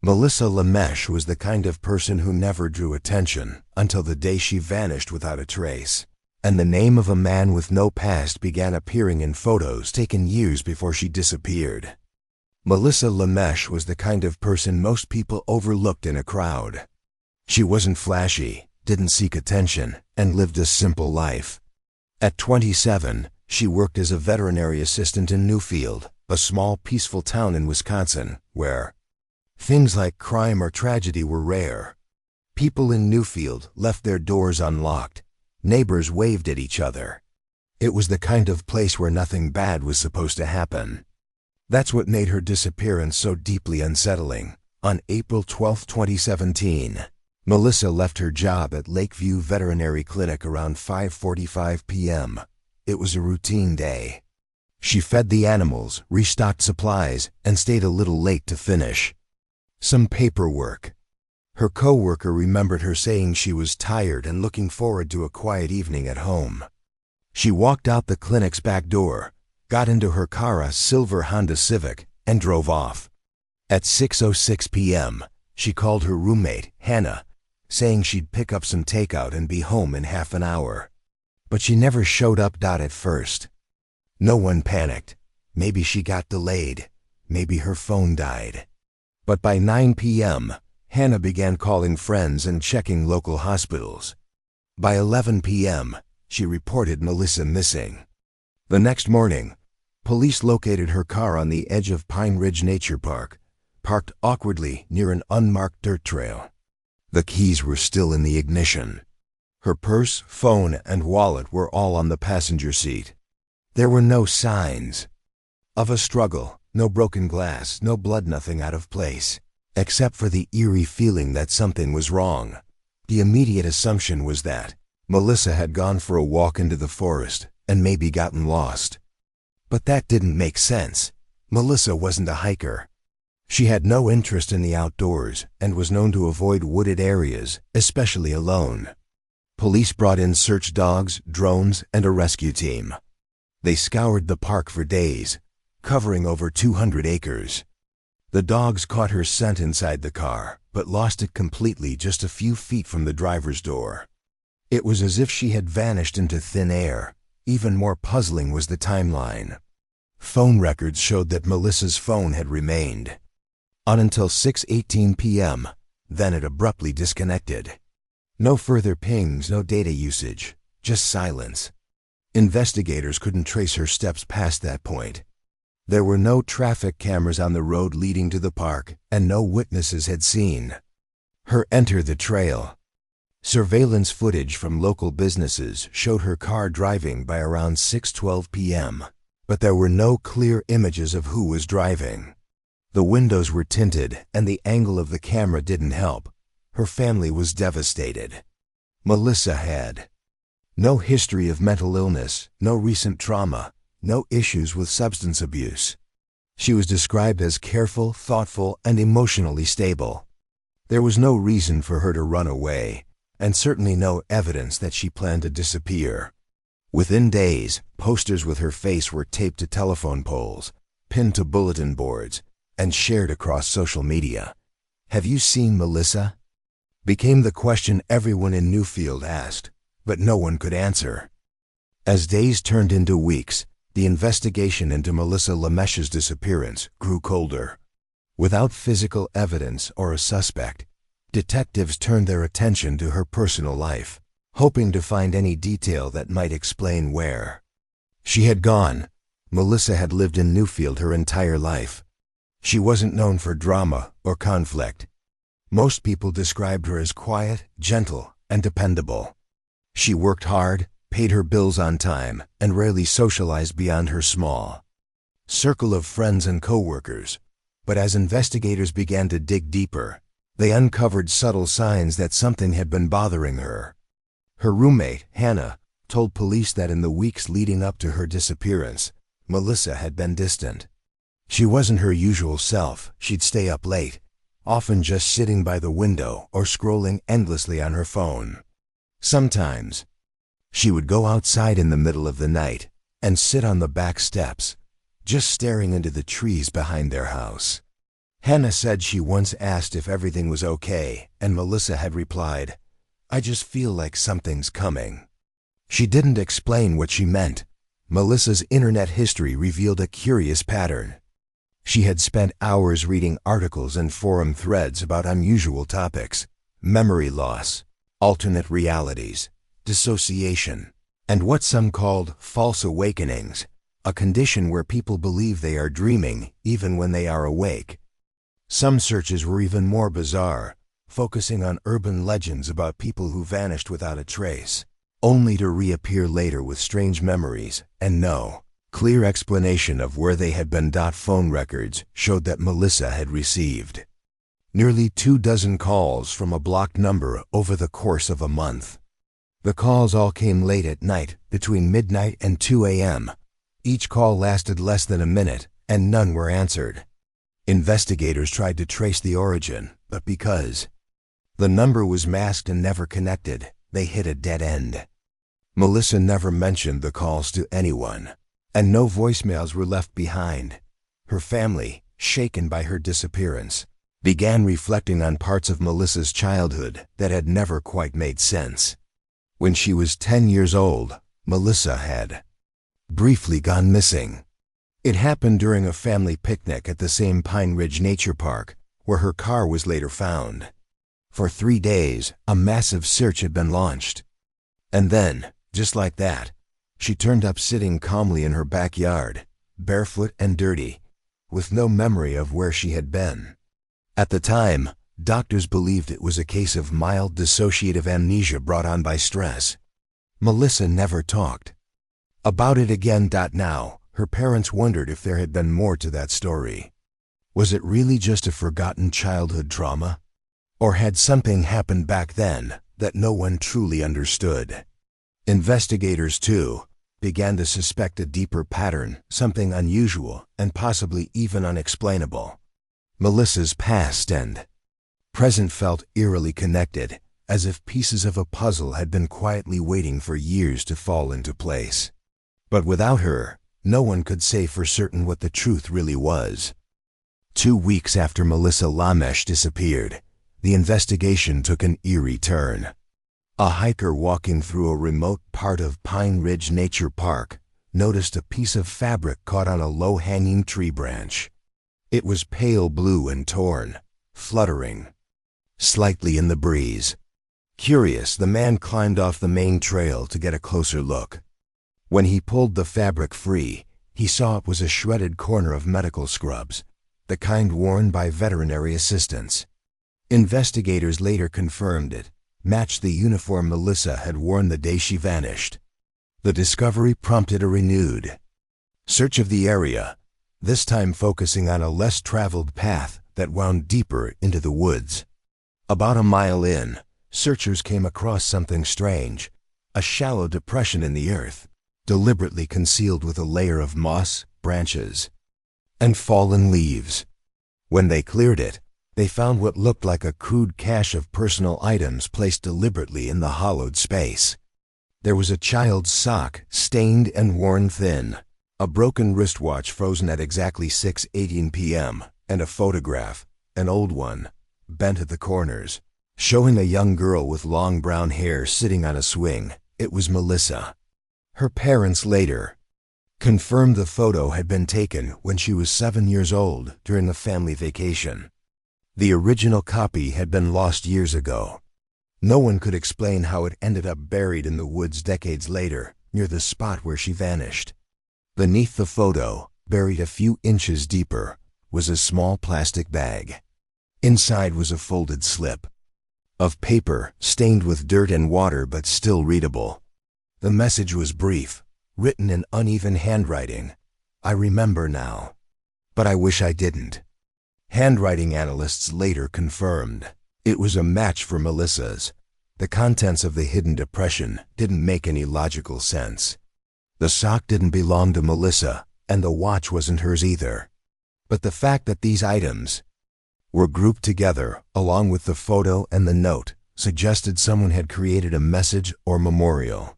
Melissa Lamesch was the kind of person who never drew attention until the day she vanished without a trace, and the name of a man with no past began appearing in photos taken years before she disappeared. Melissa Lamesch was the kind of person most people overlooked in a crowd. She wasn't flashy, didn't seek attention, and lived a simple life. At 27, she worked as a veterinary assistant in Newfield, a small, peaceful town in Wisconsin, where things like crime or tragedy were rare. People in Newfield left their doors unlocked. Neighbors waved at each other. It was the kind of place where nothing bad was supposed to happen. That's what made her disappearance so deeply unsettling. On April 12, 2017, Melissa left her job at Lakeview Veterinary Clinic around 5:45 p.m. It was a routine day. She fed the animals, restocked supplies, and stayed a little late to finish some paperwork. Her co-worker remembered her saying she was tired and looking forward to a quiet evening at home. She walked out the clinic's back door, got into her car, a silver Honda Civic, and drove off. At 6:06 p.m., she called her roommate, Hannah, saying she'd pick up some takeout and be home in half an hour. But she never showed up. At first, no one panicked. Maybe she got delayed. Maybe her phone died. But by 9 p.m., Hannah began calling friends and checking local hospitals. By 11 p.m., she reported Melissa missing. The next morning, police located her car on the edge of Pine Ridge Nature Park, parked awkwardly near an unmarked dirt trail. The keys were still in the ignition. Her purse, phone, and wallet were all on the passenger seat. There were no signs of a struggle, no broken glass, no blood, nothing out of place, except for the eerie feeling that something was wrong. The immediate assumption was that Melissa had gone for a walk into the forest and maybe gotten lost. But that didn't make sense. Melissa wasn't a hiker. She had no interest in the outdoors and was known to avoid wooded areas, especially alone. Police brought in search dogs, drones, and a rescue team. They scoured the park for days, covering over 200 acres. The dogs caught her scent inside the car, but lost it completely just a few feet from the driver's door. It was as if she had vanished into thin air. Even more puzzling was the timeline. Phone records showed that Melissa's phone had remained on until 6:18 p.m., then it abruptly disconnected. No further pings, no data usage, just silence. Investigators couldn't trace her steps past that point. There were no traffic cameras on the road leading to the park, and no witnesses had seen her enter the trail. Surveillance footage from local businesses showed her car driving by around 6:12 p.m., but there were no clear images of who was driving. The windows were tinted, and the angle of the camera didn't help. Her family was devastated. Melissa had no history of mental illness, no recent trauma, no issues with substance abuse. She was described as careful, thoughtful, and emotionally stable. There was no reason for her to run away, and certainly no evidence that she planned to disappear. Within days, posters with her face were taped to telephone poles, pinned to bulletin boards, and shared across social media. "Have you seen Melissa?" became the question everyone in Newfield asked, but no one could answer. As days turned into weeks, the investigation into Melissa Lamesch's disappearance grew colder. Without physical evidence or a suspect, detectives turned their attention to her personal life, hoping to find any detail that might explain where she had gone. Melissa had lived in Newfield her entire life. She wasn't known for drama or conflict. Most people described her as quiet, gentle, and dependable. She worked hard, paid her bills on time, and rarely socialized beyond her small circle of friends and co-workers. But as investigators began to dig deeper, they uncovered subtle signs that something had been bothering her. Her roommate, Hannah, told police that in the weeks leading up to her disappearance, Melissa had been distant. She wasn't her usual self. She'd stay up late, often just sitting by the window or scrolling endlessly on her phone. Sometimes, she would go outside in the middle of the night and sit on the back steps, just staring into the trees behind their house. Hannah said she once asked if everything was okay, and Melissa had replied, "I just feel like something's coming." She didn't explain what she meant. Melissa's internet history revealed a curious pattern. She had spent hours reading articles and forum threads about unusual topics: memory loss, alternate realities, dissociation, and what some called false awakenings, a condition where people believe they are dreaming even when they are awake. Some searches were even more bizarre, focusing on urban legends about people who vanished without a trace, only to reappear later with strange memories and no clear explanation of where they had been. Phone records showed that Melissa had received nearly 24 calls from a blocked number over the course of a month. The calls all came late at night, between midnight and 2 a.m. Each call lasted less than a minute, and none were answered. Investigators tried to trace the origin, but because the number was masked and never connected, they hit a dead end. Melissa never mentioned the calls to anyone, and no voicemails were left behind. Her family, shaken by her disappearance, began reflecting on parts of Melissa's childhood that had never quite made sense. When she was 10 years old, Melissa had briefly gone missing. It happened during a family picnic at the same Pine Ridge Nature Park, where her car was later found. For 3 days, a massive search had been launched. And then, just like that, she turned up sitting calmly in her backyard, barefoot and dirty, with no memory of where she had been. At the time, doctors believed it was a case of mild dissociative amnesia brought on by stress. Melissa never talked about it again. Now, her parents wondered if there had been more to that story. Was it really just a forgotten childhood trauma? Or had something happened back then that no one truly understood? Investigators, too, began to suspect a deeper pattern, something unusual and possibly even unexplainable. Melissa's past and present felt eerily connected, as if pieces of a puzzle had been quietly waiting for years to fall into place. But without her, no one could say for certain what the truth really was. 2 weeks after Melissa Lamesch disappeared, the investigation took an eerie turn. A hiker walking through a remote part of Pine Ridge Nature Park noticed a piece of fabric caught on a low-hanging tree branch. It was pale blue and torn, fluttering slightly in the breeze. Curious, the man climbed off the main trail to get a closer look. When he pulled the fabric free, he saw it was a shredded corner of medical scrubs, the kind worn by veterinary assistants. Investigators later confirmed it matched the uniform Melissa had worn the day she vanished. The discovery prompted a renewed search of the area, this time focusing on a less traveled path that wound deeper into the woods. About a mile in, searchers came across something strange, a shallow depression in the earth, deliberately concealed with a layer of moss, branches, and fallen leaves. When they cleared it, they found what looked like a crude cache of personal items placed deliberately in the hollowed space. There was a child's sock, stained and worn thin, a broken wristwatch frozen at exactly 6:18 p.m., and a photograph, an old one, bent at the corners, showing a young girl with long brown hair sitting on a swing. It was Melissa. Her parents later confirmed the photo had been taken when she was 7 years old during a family vacation. The original copy had been lost years ago. No one could explain how it ended up buried in the woods decades later, near the spot where she vanished. Beneath the photo, buried a few inches deeper, was a small plastic bag. Inside was a folded slip of paper, stained with dirt and water but still readable. The message was brief, written in uneven handwriting. "I remember now, but I wish I didn't." Handwriting analysts later confirmed it was a match for Melissa's. The contents of the hidden depression didn't make any logical sense. The sock didn't belong to Melissa, and the watch wasn't hers either. But the fact that these items were grouped together, along with the photo and the note, suggested someone had created a message or memorial.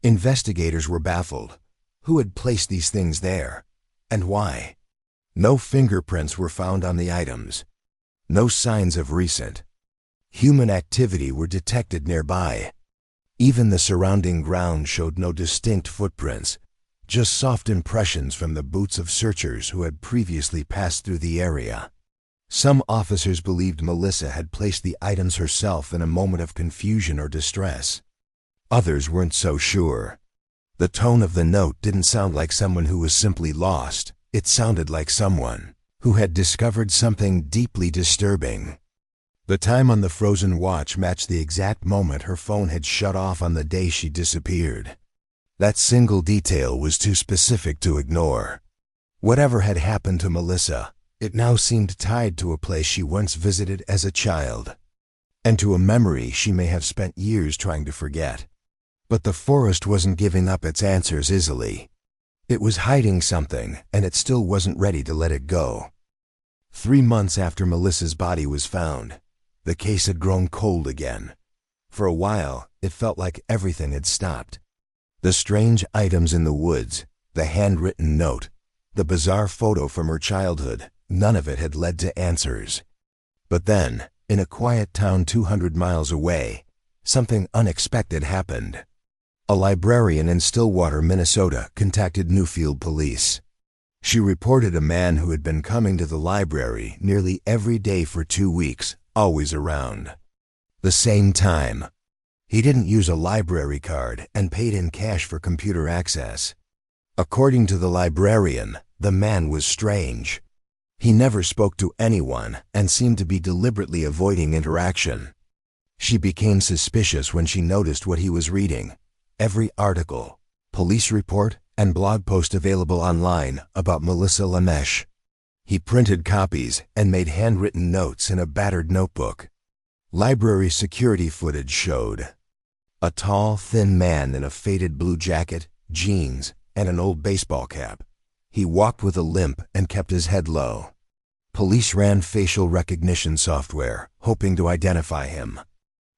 Investigators were baffled. Who had placed these things there? And why? No fingerprints were found on the items. No signs of recent human activity were detected nearby. Even the surrounding ground showed no distinct footprints, just soft impressions from the boots of searchers who had previously passed through the area. Some officers believed Melissa had placed the items herself in a moment of confusion or distress. Others weren't so sure. The tone of the note didn't sound like someone who was simply lost. It sounded like someone who had discovered something deeply disturbing. The time on the frozen watch matched the exact moment her phone had shut off on the day she disappeared. That single detail was too specific to ignore. Whatever had happened to Melissa, it now seemed tied to a place she once visited as a child, and to a memory she may have spent years trying to forget. But the forest wasn't giving up its answers easily. It was hiding something, and it still wasn't ready to let it go. 3 months after Melissa's body was found, the case had grown cold again. For a while, it felt like everything had stopped. The strange items in the woods, the handwritten note, the bizarre photo from her childhood, none of it had led to answers. But then, in a quiet town 200 miles away, something unexpected happened. A librarian in Stillwater, Minnesota, contacted Newfield police. She reported a man who had been coming to the library nearly every day for 2 weeks, always around the same time. He didn't use a library card and paid in cash for computer access. According to the librarian, the man was strange. He never spoke to anyone and seemed to be deliberately avoiding interaction. She became suspicious when she noticed what he was reading. Every article, police report, and blog post available online about Melissa Lamesch. He printed copies and made handwritten notes in a battered notebook. Library security footage showed a tall, thin man in a faded blue jacket, jeans, and an old baseball cap. He walked with a limp and kept his head low. Police ran facial recognition software, hoping to identify him.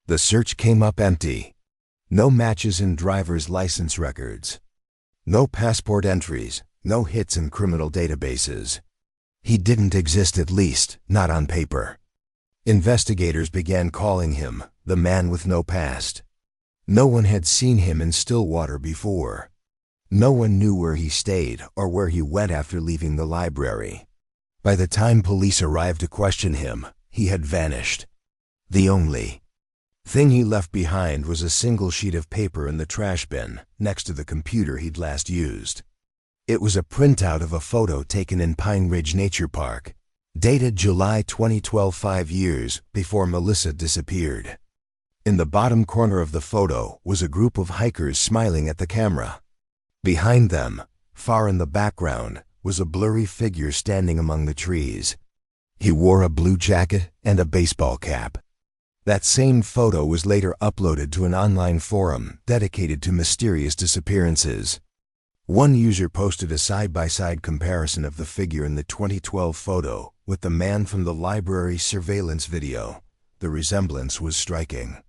The search came up empty. No matches in driver's license records. No passport entries, no hits in criminal databases. He didn't exist, at least, not on paper. Investigators began calling him the man with no past. No one had seen him in Stillwater before. No one knew where he stayed or where he went after leaving the library. By the time police arrived to question him, he had vanished. The only thing he left behind was a single sheet of paper in the trash bin next to the computer he'd last used. It was a printout of a photo taken in Pine Ridge Nature Park, dated July 2012, 5 years before Melissa disappeared. In the bottom corner of the photo was a group of hikers smiling at the camera. Behind them, far in the background, was a blurry figure standing among the trees. He wore a blue jacket and a baseball cap. That same photo was later uploaded to an online forum dedicated to mysterious disappearances. One user posted a side-by-side comparison of the figure in the 2012 photo with the man from the library surveillance video. The resemblance was striking.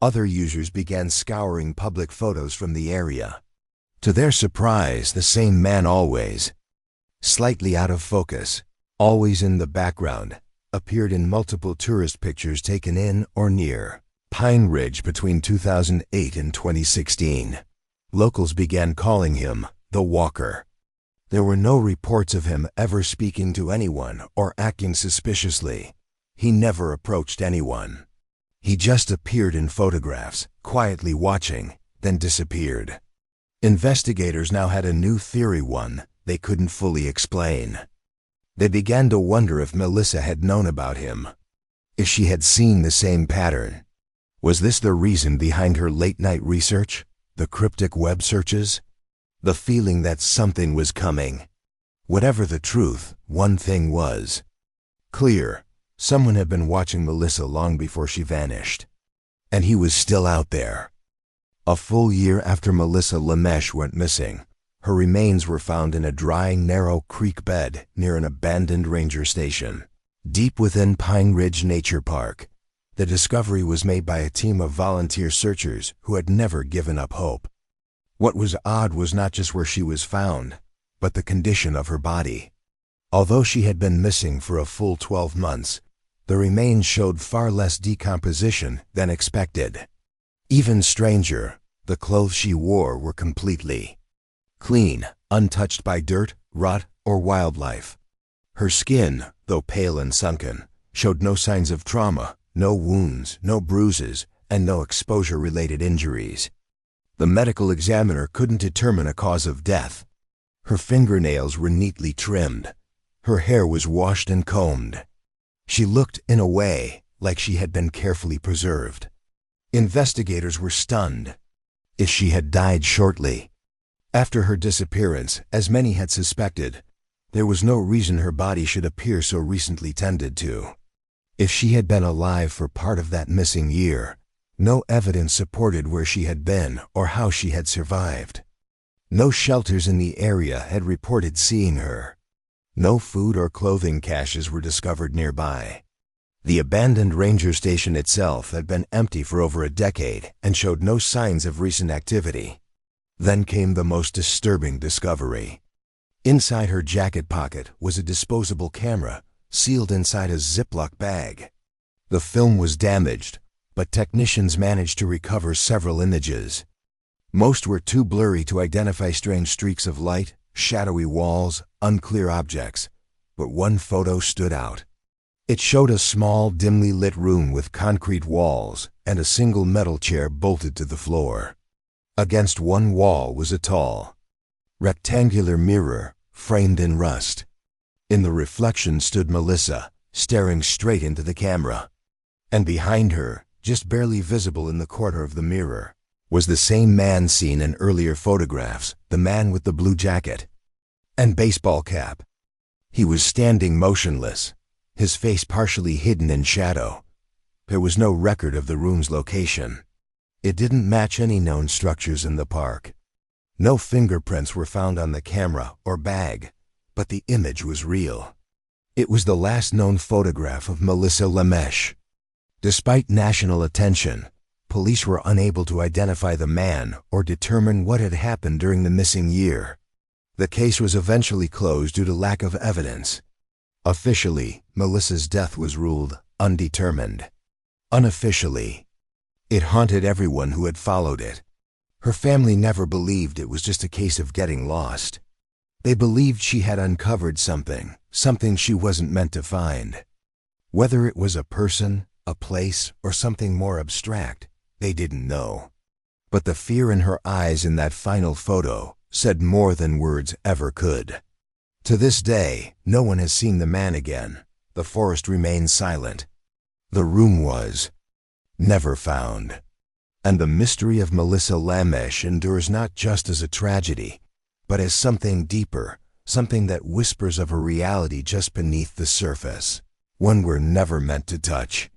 Other users began scouring public photos from the area. To their surprise, the same man always, slightly out of focus, always in the background, appeared in multiple tourist pictures taken in or near Pine Ridge between 2008 and 2016. Locals began calling him the Walker. There were no reports of him ever speaking to anyone or acting suspiciously. He never approached anyone. He just appeared in photographs, quietly watching, then disappeared. Investigators now had a new theory, one they couldn't fully explain. They began to wonder if Melissa had known about him, if she had seen the same pattern. Was this the reason behind her late-night research, the cryptic web searches, the feeling that something was coming? Whatever the truth, one thing was clear. Someone had been watching Melissa long before she vanished. And he was still out there. A full year after Melissa Lamesch went missing, her remains were found in a dry, narrow creek bed near an abandoned ranger station, deep within Pine Ridge Nature Park. The discovery was made by a team of volunteer searchers who had never given up hope. What was odd was not just where she was found, but the condition of her body. Although she had been missing for a full 12 months, the remains showed far less decomposition than expected. Even stranger, the clothes she wore were completely clean, untouched by dirt, rot, or wildlife. Her skin, though pale and sunken, showed no signs of trauma, no wounds, no bruises, and no exposure-related injuries. The medical examiner couldn't determine a cause of death. Her fingernails were neatly trimmed. Her hair was washed and combed. She looked, in a way, like she had been carefully preserved. Investigators were stunned. If she had died shortly after her disappearance, as many had suspected, there was no reason her body should appear so recently tended to. If she had been alive for part of that missing year, no evidence supported where she had been or how she had survived. No shelters in the area had reported seeing her. No food or clothing caches were discovered nearby. The abandoned ranger station itself had been empty for over a decade and showed no signs of recent activity. Then came the most disturbing discovery. Inside her jacket pocket was a disposable camera, sealed inside a Ziploc bag. The film was damaged, but technicians managed to recover several images. Most were too blurry to identify strange streaks of light, shadowy walls, unclear objects, but one photo stood out. It showed a small, dimly lit room with concrete walls and a single metal chair bolted to the floor. Against one wall was a tall, rectangular mirror framed in rust. In the reflection stood Melissa, staring straight into the camera. And behind her, just barely visible in the corner of the mirror, was the same man seen in earlier photographs, the man with the blue jacket and baseball cap. He was standing motionless, his face partially hidden in shadow. There was no record of the room's location. It didn't match any known structures in the park. No fingerprints were found on the camera or bag, but the image was real. It was the last known photograph of Melissa Lamesch. Despite national attention, police were unable to identify the man or determine what had happened during the missing year. The case was eventually closed due to lack of evidence. Officially, Melissa's death was ruled undetermined. Unofficially, it haunted everyone who had followed it. Her family never believed it was just a case of getting lost. They believed she had uncovered something she wasn't meant to find. Whether it was a person, a place, or something more abstract, they didn't know. But the fear in her eyes in that final photo said more than words ever could. To this day, no one has seen the man again. The forest remains silent. The room was never found. And the mystery of Melissa Lamesch endures not just as a tragedy, but as something deeper, something that whispers of a reality just beneath the surface, one we're never meant to touch.